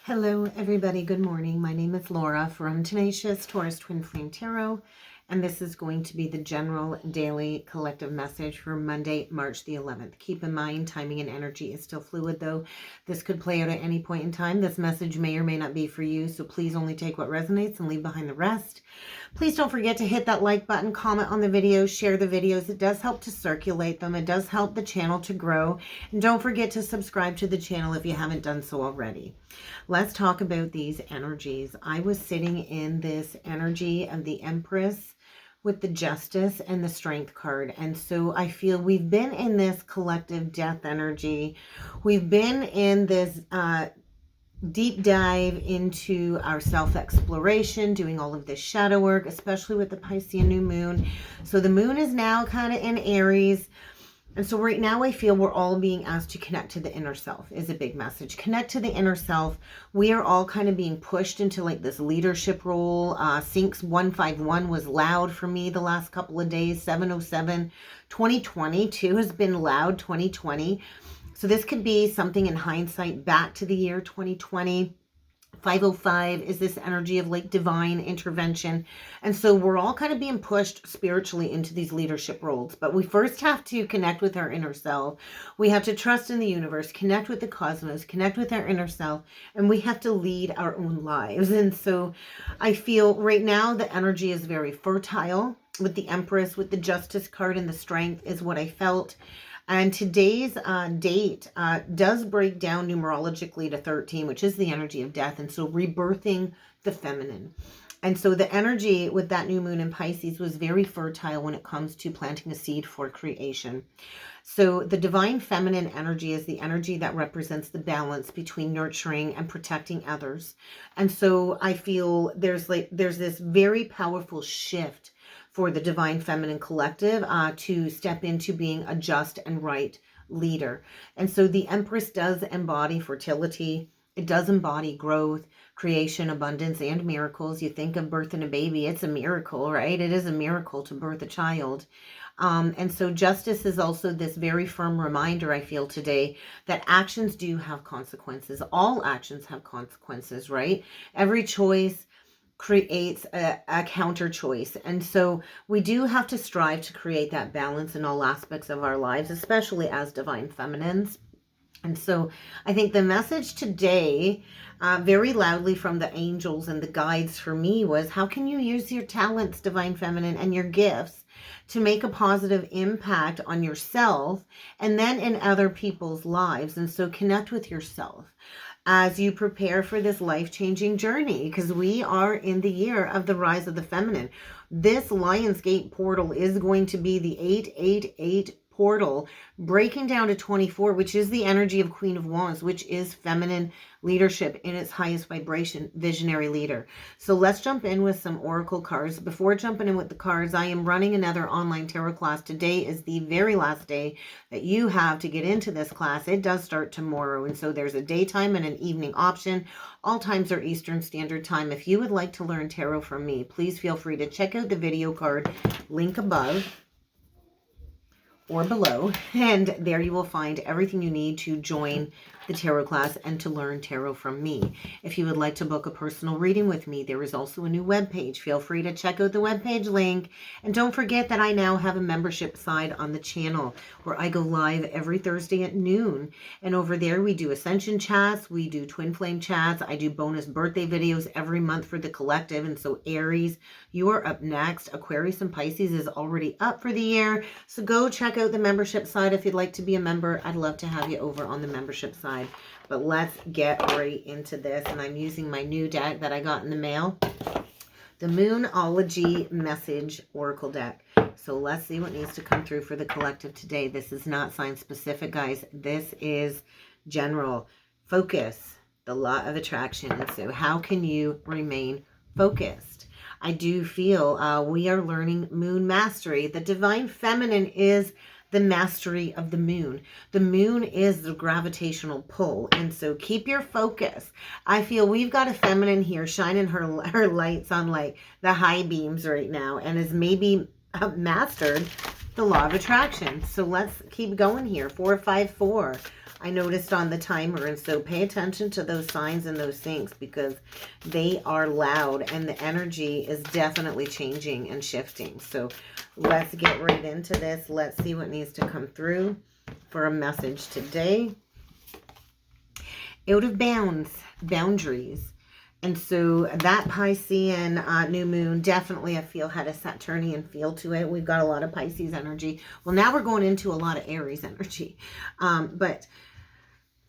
Hello, everybody. Good morning. My name is Laura from Tenacious Taurus Twin Flame Tarot, and this is going to be the general daily collective message for Monday, March the 11th. Keep in mind, timing and energy is still fluid, though. This could play out at any point in time. This message may or may not be for you, so please only take what resonates and leave behind the rest. Please don't forget to hit that like button, comment on the videos, share the videos. It does help to circulate them. It does help the channel to grow. And don't forget to subscribe to the channel if you haven't done so already. Let's talk about these energies. I was sitting in this energy of the Empress with the Justice and the Strength card. And so I feel we've been in this collective death energy. We've been in this deep dive into our self-exploration, doing all of this shadow work, especially with the Piscean new moon. So the moon is now kind of in Aries. And so right now I feel we're all being asked to connect to the inner self is a big message. Connect to the inner self. We are all kind of being pushed into like this leadership role. Syncs 151 was loud for me the last couple of days. 707. 2022 has been loud, 2020. So this could be something in hindsight back to the year 2020. 505 is this energy of like divine intervention. And so we're all kind of being pushed spiritually into these leadership roles. But we first have to connect with our inner self. We have to trust in the universe, connect with the cosmos, connect with our inner self, and we have to lead our own lives. And so I feel right now the energy is very fertile with the Empress, with the Justice card, and the Strength is what I felt. And today's date does break down numerologically to 13, which is the energy of death. And so rebirthing the feminine. And so the energy with that new moon in Pisces was very fertile when it comes to planting a seed for creation. So the divine feminine energy is the energy that represents the balance between nurturing and protecting others. And so I feel there's this very powerful shift for the divine feminine collective to step into being a just and right leader. And so the Empress does embody fertility. It does embody growth, creation, abundance, and miracles. You think of birthing a baby, it's a miracle, right? It is a miracle to birth a child. And so justice is also this very firm reminder, I feel today, that actions do have consequences. All actions have consequences, right? Every choice creates a counter choice. And so we do have to strive to create that balance in all aspects of our lives, especially as divine feminines. And so I think the message today, very loudly from the angels and the guides for me, was how can you use your talents, divine feminine, and your gifts to make a positive impact on yourself and then in other people's lives. And so connect with yourself as you prepare for this life-changing journey, because we are in the year of the rise of the feminine. This Lionsgate portal is going to be the 888 portal, breaking down to 24, which is the energy of Queen of Wands, which is feminine leadership in its highest vibration, visionary leader. So let's jump in with some oracle cards. Before jumping in with the cards, I am running another online tarot class. Today is the very last day that you have to get into this class. It does start tomorrow, and so there's a daytime and an evening option. All times are Eastern Standard Time. If you would like to learn tarot from me, please feel free to check out the video card link above or below, and there you will find everything you need to join the tarot class and to learn tarot from me. If you would like to book a personal reading with me, there is also a new webpage. Feel free to check out the webpage link. And don't forget that I now have a membership side on the channel where I go live every Thursday at noon. And over there we do Ascension chats, we do Twin Flame chats, I do bonus birthday videos every month for the collective. And so Aries, you are up next. Aquarius and Pisces is already up for the year. So go check out the membership side if you'd like to be a member. I'd love to have you over on the membership side. But let's get right into this. And I'm using my new deck that I got in the mail, the Moonology Message Oracle deck. So let's see what needs to come through for the collective today. This is not sign specific, guys. This is general. Focus, the law of attraction. And so how can you remain focused? I do feel we are learning moon mastery. The divine feminine is the mastery of the moon. The moon is the gravitational pull. And so keep your focus. I feel we've got a feminine here shining her lights on like the high beams right now and has maybe mastered the law of attraction. So let's keep going here. 454. I noticed on the timer. And so pay attention to those signs and those things because they are loud and the energy is definitely changing and shifting. So let's get right into this. Let's see what needs to come through for a message today. Out of boundaries. And so that Piscean new moon definitely, I feel, had a Saturnian feel to it. We've got a lot of Pisces energy. Well, now we're going into a lot of Aries energy. But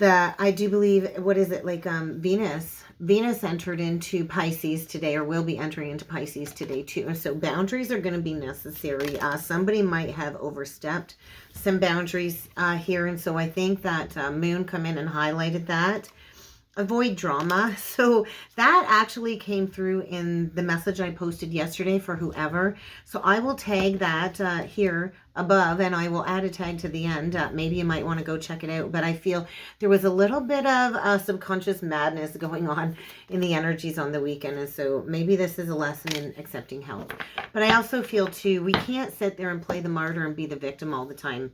I do believe, what is it, like Venus entered into Pisces today, or will be entering into Pisces today too. And so boundaries are going to be necessary. Somebody might have overstepped some boundaries here. And so I think that moon come in and highlighted that. Avoid drama. So that actually came through in the message I posted yesterday for whoever. So I will tag that here above, and I will add a tag to the end. Maybe you might want to go check it out. But I feel there was a little bit of subconscious madness going on in the energies on the weekend. And so maybe this is a lesson in accepting help. But I also feel too, we can't sit there and play the martyr and be the victim all the time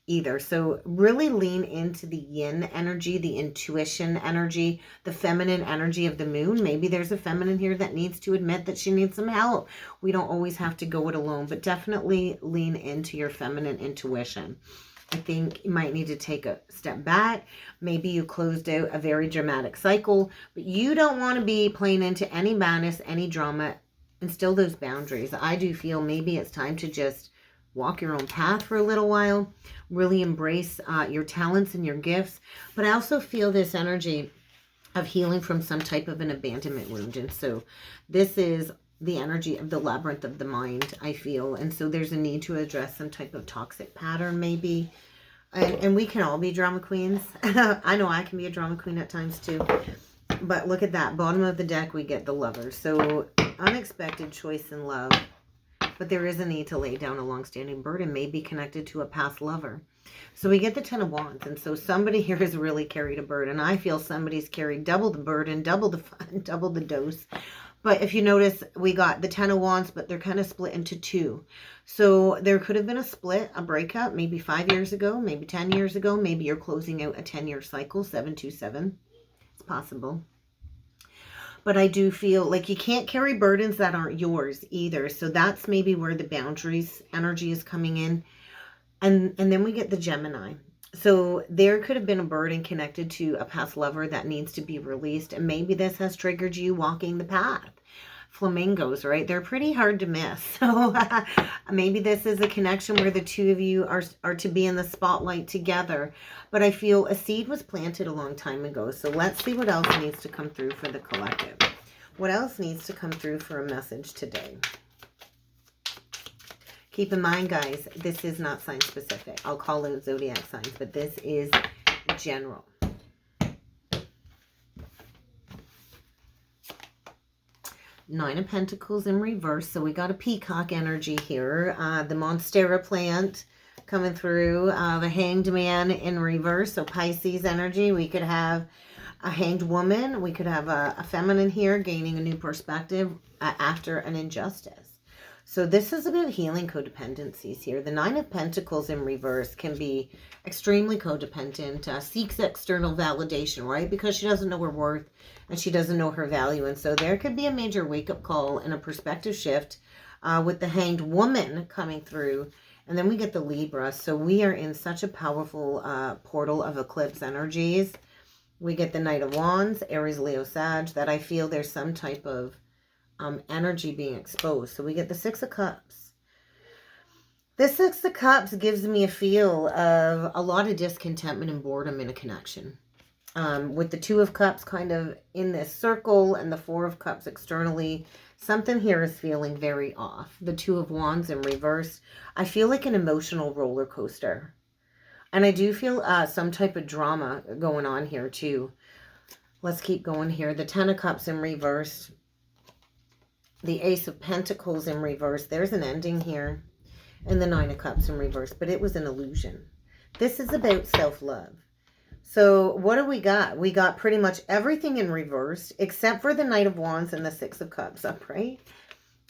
either. So really lean into the yin energy, the intuition energy, the feminine energy of the moon. Maybe there's a feminine here that needs to admit that she needs some help. We don't always have to go it alone, but definitely lean into your feminine intuition. I think you might need to take a step back. Maybe you closed out a very dramatic cycle, but you don't want to be playing into any madness, any drama. Instill those boundaries. I do feel maybe it's time to just walk your own path for a little while, really embrace your talents and your gifts. But I also feel this energy of healing from some type of an abandonment wound. And so this is the energy of the labyrinth of the mind, I feel. And so there's a need to address some type of toxic pattern maybe. And we can all be drama queens. I know I can be a drama queen at times too. But look at that. Bottom of the deck, we get the Lover. So unexpected choice in love. But there is a need to lay down a long-standing burden, may be connected to a past lover. So we get the Ten of Wands. And so somebody here has really carried a burden. I feel somebody's carried double the burden, double the fun, double the dose. But if you notice, we got the Ten of Wands, but they're kind of split into two. So there could have been a split, a breakup, maybe 5 years ago, maybe 10 years ago. Maybe you're closing out a 10-year cycle, 727. It's possible. But I do feel like you can't carry burdens that aren't yours either. So that's maybe where the boundaries energy is coming in. And then we get the Gemini. So there could have been a burden connected to a past lover that needs to be released. And maybe this has triggered you walking the path. Flamingos, right? They're pretty hard to miss. So maybe this is a connection where the two of you are to be in the spotlight together. But I feel a seed was planted a long time ago. So let's see what else needs to come through for the collective. What else needs to come through for a message today? Keep in mind, guys, this is not sign specific. I'll call out zodiac signs, but this is general. Nine of Pentacles in reverse. So we got a peacock energy here. The Monstera plant coming through. The Hanged Man in reverse. So Pisces energy. We could have a hanged woman. We could have a feminine here gaining a new perspective after an injustice. So this is about healing codependencies here. The Nine of Pentacles in reverse can be extremely codependent, seeks external validation, right? Because she doesn't know her worth and she doesn't know her value. And so there could be a major wake-up call and a perspective shift with the Hanged Woman coming through. And then we get the Libra. So we are in such a powerful portal of eclipse energies. We get the Knight of Wands, Aries, Leo, Sag, that I feel there's some type of energy being exposed. So we get the Six of Cups. The Six of Cups gives me a feel of a lot of discontentment and boredom in a connection. With the Two of Cups kind of in this circle and the Four of Cups externally, something here is feeling very off. The Two of Wands in reverse, I feel like an emotional roller coaster. And I do feel some type of drama going on here too. Let's keep going here. The Ten of Cups in reverse. The Ace of Pentacles in reverse. There's an ending here. And the Nine of Cups in reverse. But it was an illusion. This is about self-love. So what do we got? We got pretty much everything in reverse. Except for the Knight of Wands and the Six of Cups upright.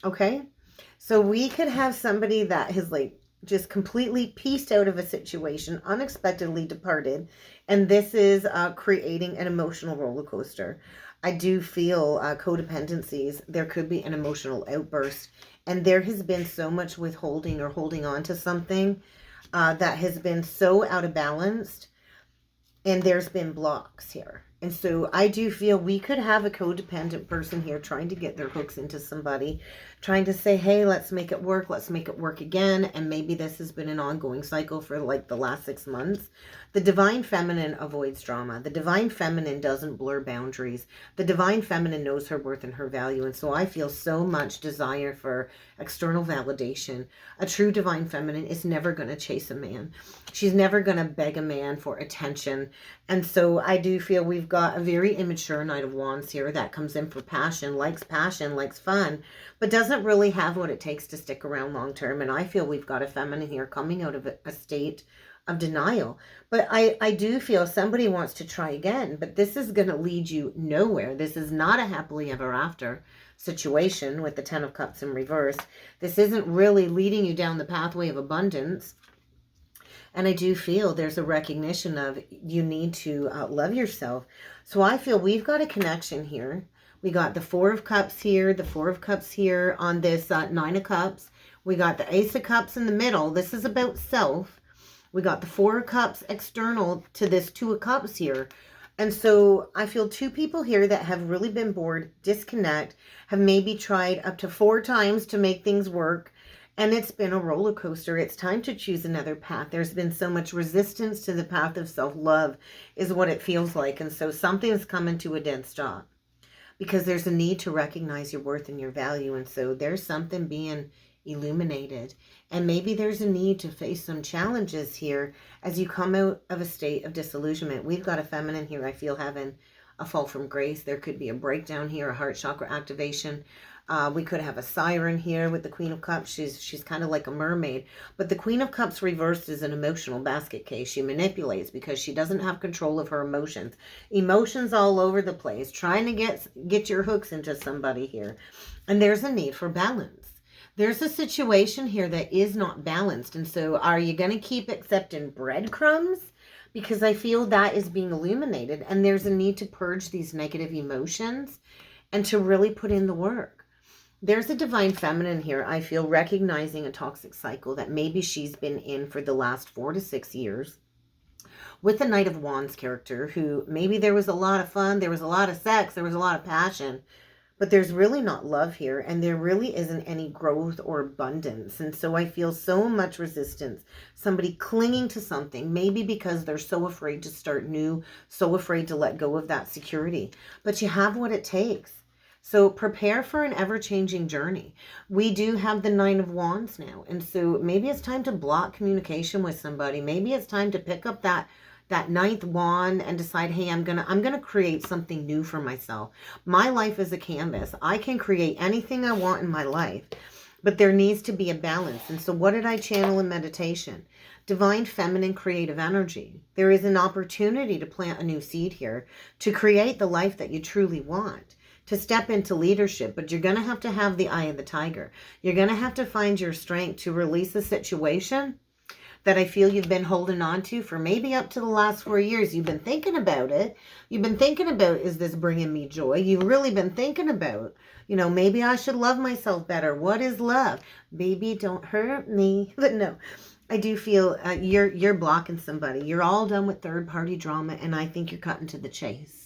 Okay? So we could have somebody that has like just completely pieced out of a situation, unexpectedly departed. And this is creating an emotional roller coaster. I do feel codependencies. There could be an emotional outburst. And there has been so much withholding or holding on to something that has been so out of balance. And there's been blocks here. And so I do feel we could have a codependent person here trying to get their hooks into somebody, trying to say, hey, let's make it work. Let's make it work again. And maybe this has been an ongoing cycle for like the last 6 months. The divine feminine avoids drama. The divine feminine doesn't blur boundaries. The divine feminine knows her worth and her value. And so I feel so much desire for external validation. A true divine feminine is never going to chase a man. She's never going to beg a man for attention. And so I do feel we've got a very immature Knight of Wands here that comes in for passion, likes fun, but doesn't really have what it takes to stick around long term. And I feel we've got a feminine here coming out of a state of denial. But I do feel somebody wants to try again, but this is going to lead you nowhere. This is not a happily ever after situation with the Ten of Cups in reverse. This isn't really leading you down the pathway of abundance. And I do feel there's a recognition of you need to love yourself. So I feel we've got a connection here. We got the Four of Cups here, the Four of Cups here on this Nine of Cups. We got the Ace of Cups in the middle. This is about self. We got the Four of Cups external to this Two of Cups here. And so I feel two people here that have really been bored, disconnect, have maybe tried up to 4 times to make things work. And it's been a roller coaster. It's time to choose another path. There's been so much resistance to the path of self-love is what it feels like. And so something's coming to a dead stop because there's a need to recognize your worth and your value. And so there's something being illuminated. And maybe there's a need to face some challenges here as you come out of a state of disillusionment. We've got a feminine here, I feel, having a fall from grace. There could be a breakdown here, a heart chakra activation. We could have a siren here with the Queen of Cups. She's kind of like a mermaid. But the Queen of Cups reversed is an emotional basket case. She manipulates because she doesn't have control of her emotions. Emotions all over the place, trying to get your hooks into somebody here. And there's a need for balance. There's a situation here that is not balanced. And so are you going to keep accepting breadcrumbs? Because I feel that is being illuminated. And there's a need to purge these negative emotions and to really put in the work. There's a divine feminine here, I feel, recognizing a toxic cycle that maybe she's been in for the last 4 to 6 years. With the Knight of Wands character, who maybe there was a lot of fun, there was a lot of sex, there was a lot of passion, but there's really not love here, and there really isn't any growth or abundance. And so I feel so much resistance. Somebody clinging to something, maybe because they're so afraid to start new, so afraid to let go of that security. But you have what it takes. So prepare for an ever-changing journey. We do have the Nine of Wands now. And so maybe it's time to block communication with somebody. Maybe it's time to pick up that ninth wand and decide, hey, I'm gonna create something new for myself. My life is a canvas. I can create anything I want in my life, but there needs to be a balance. And so what did I channel in meditation? Divine feminine creative energy. There is an opportunity to plant a new seed here, to create the life that you truly want, to step into leadership, but you're going to have the eye of the tiger. You're going to have to find your strength to release a situation that I feel you've been holding on to for maybe up to the last 4 years. You've been thinking about it. You've been thinking about, is this bringing me joy? You've really been thinking about, maybe I should love myself better. What is love? Baby, don't hurt me. But no, I do feel you're blocking somebody. You're all done with third-party drama, and I think you're cutting to the chase.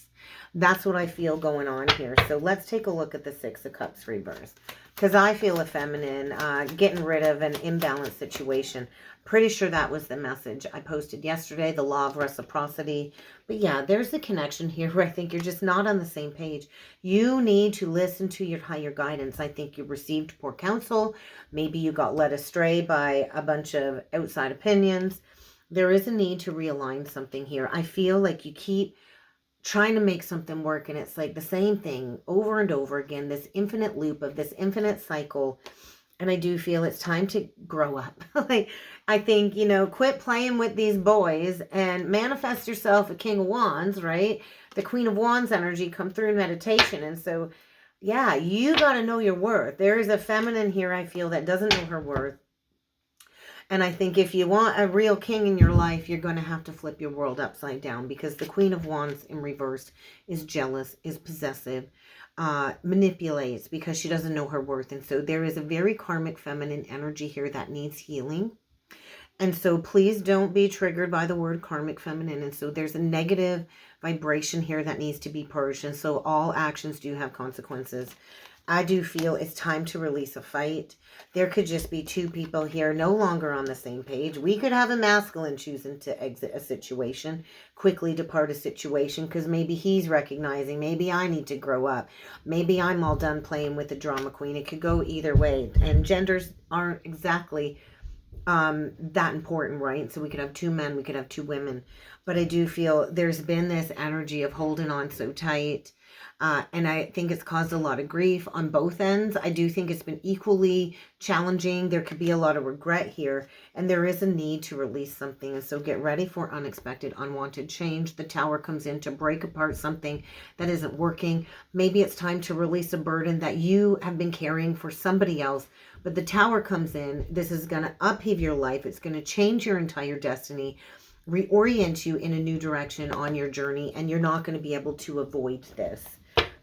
That's what I feel going on here. So let's take a look at the Six of Cups reverse. Because I feel a feminine, getting rid of an imbalanced situation. Pretty sure that was the message I posted yesterday, the law of reciprocity. But yeah, there's a connection here where I think you're just not on the same page. You need to listen to your higher guidance. I think you received poor counsel. Maybe you got led astray by a bunch of outside opinions. There is a need to realign something here. I feel like you keep trying to make something work, and it's like the same thing over and over again, this infinite loop of this infinite cycle. And I do feel it's time to grow up. Like, I think, quit playing with these boys and manifest yourself a King of Wands, right? The Queen of Wands energy come through in meditation. And so, yeah, you got to know your worth. There is a feminine here, I feel, that doesn't know her worth. And I think if you want a real king in your life, you're going to have to flip your world upside down, because the Queen of Wands in reverse is jealous, is possessive, manipulates because she doesn't know her worth. And so there is a very karmic feminine energy here that needs healing. And so please don't be triggered by the word karmic feminine. And so there's a negative vibration here that needs to be purged. And so all actions do have consequences. I do feel it's time to release a fight. There could just be two people here no longer on the same page. We could have a masculine choosing to exit a situation, quickly depart a situation, because maybe he's recognizing, maybe I need to grow up. Maybe I'm all done playing with the drama queen. It could go either way. And genders aren't exactly that important, right? So we could have two men, we could have two women. But I do feel there's been this energy of holding on so tight. And I think it's caused a lot of grief on both ends. I do think it's been equally challenging. There could be a lot of regret here, and there is a need to release something. And so get ready for unexpected, unwanted change. The Tower comes in to break apart something that isn't working. Maybe it's time to release a burden that you have been carrying for somebody else. But the Tower comes in. This is going to upheave your life. It's going to change your entire destiny, reorient you in a new direction on your journey, and you're not going to be able to avoid this.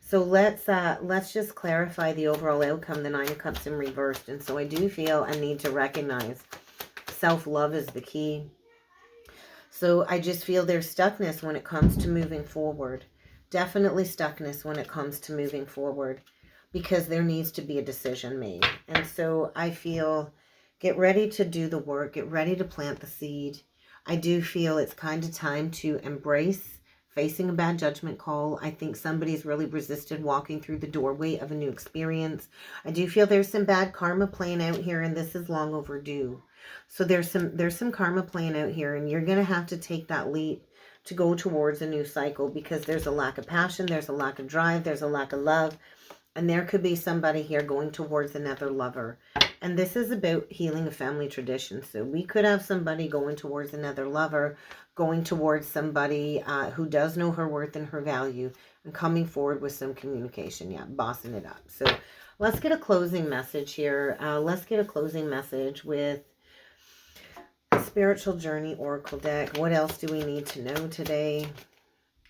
So let's just clarify the overall outcome, the Nine of Cups in reversed. And so I do feel a need to recognize self-love is the key. So I just feel there's stuckness when it comes to moving forward. Definitely stuckness when it comes to moving forward, because there needs to be a decision made. And so I feel get ready to do the work, get ready to plant the seed. I do feel it's kind of time to embrace facing a bad judgment call. I think somebody's really resisted walking through the doorway of a new experience. I do feel there's some bad karma playing out here, and this is long overdue. So there's some karma playing out here, and you're going to have to take that leap to go towards a new cycle, because there's a lack of passion, there's a lack of drive, there's a lack of love, and there could be somebody here going towards another lover. And this is about healing a family tradition. So we could have somebody going towards another lover, going towards somebody who does know her worth and her value, and coming forward with some communication. Yeah, bossing it up. So let's get a closing message here. Let's get a closing message with Spiritual Journey Oracle deck. What else do we need to know today?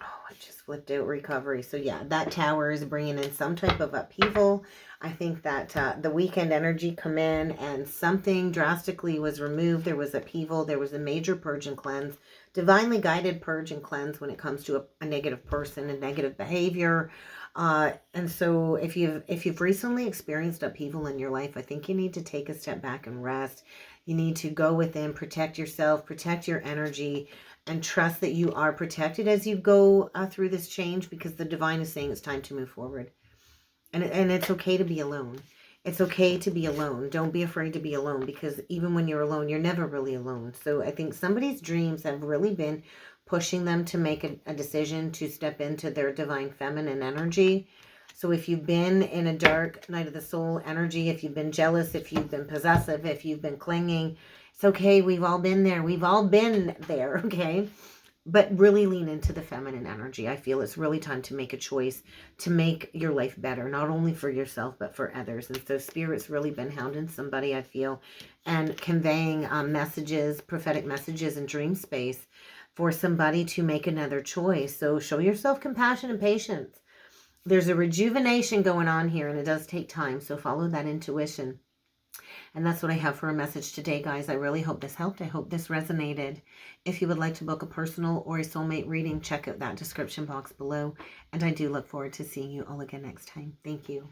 Oh, I just flipped out recovery. So yeah, that Tower is bringing in some type of upheaval. I think that the weekend energy come in and something drastically was removed. There was upheaval. There was a major purge and cleanse, divinely guided purge and cleanse when it comes to a negative person and negative behavior. And so if you've recently experienced upheaval in your life, I think you need to take a step back and rest. You need to go within, protect yourself, protect your energy, and trust that you are protected as you go through this change, because the divine is saying it's time to move forward. And it's okay to be alone. It's okay to be alone. Don't be afraid to be alone, because even when you're alone, you're never really alone. So I think somebody's dreams have really been pushing them to make a decision to step into their divine feminine energy. So if you've been in a dark night of the soul energy, if you've been jealous, if you've been possessive, if you've been clinging, it's okay. We've all been there. We've all been there, okay? But really lean into the feminine energy. I feel it's really time to make a choice to make your life better, not only for yourself, but for others. And so Spirit's really been hounding somebody, I feel, and conveying messages, prophetic messages in dream space for somebody to make another choice. So show yourself compassion and patience. There's a rejuvenation going on here, and it does take time. So follow that intuition. And that's what I have for a message today, guys. I really hope this helped. I hope this resonated. If you would like to book a personal or a soulmate reading, check out that description box below. And I do look forward to seeing you all again next time. Thank you.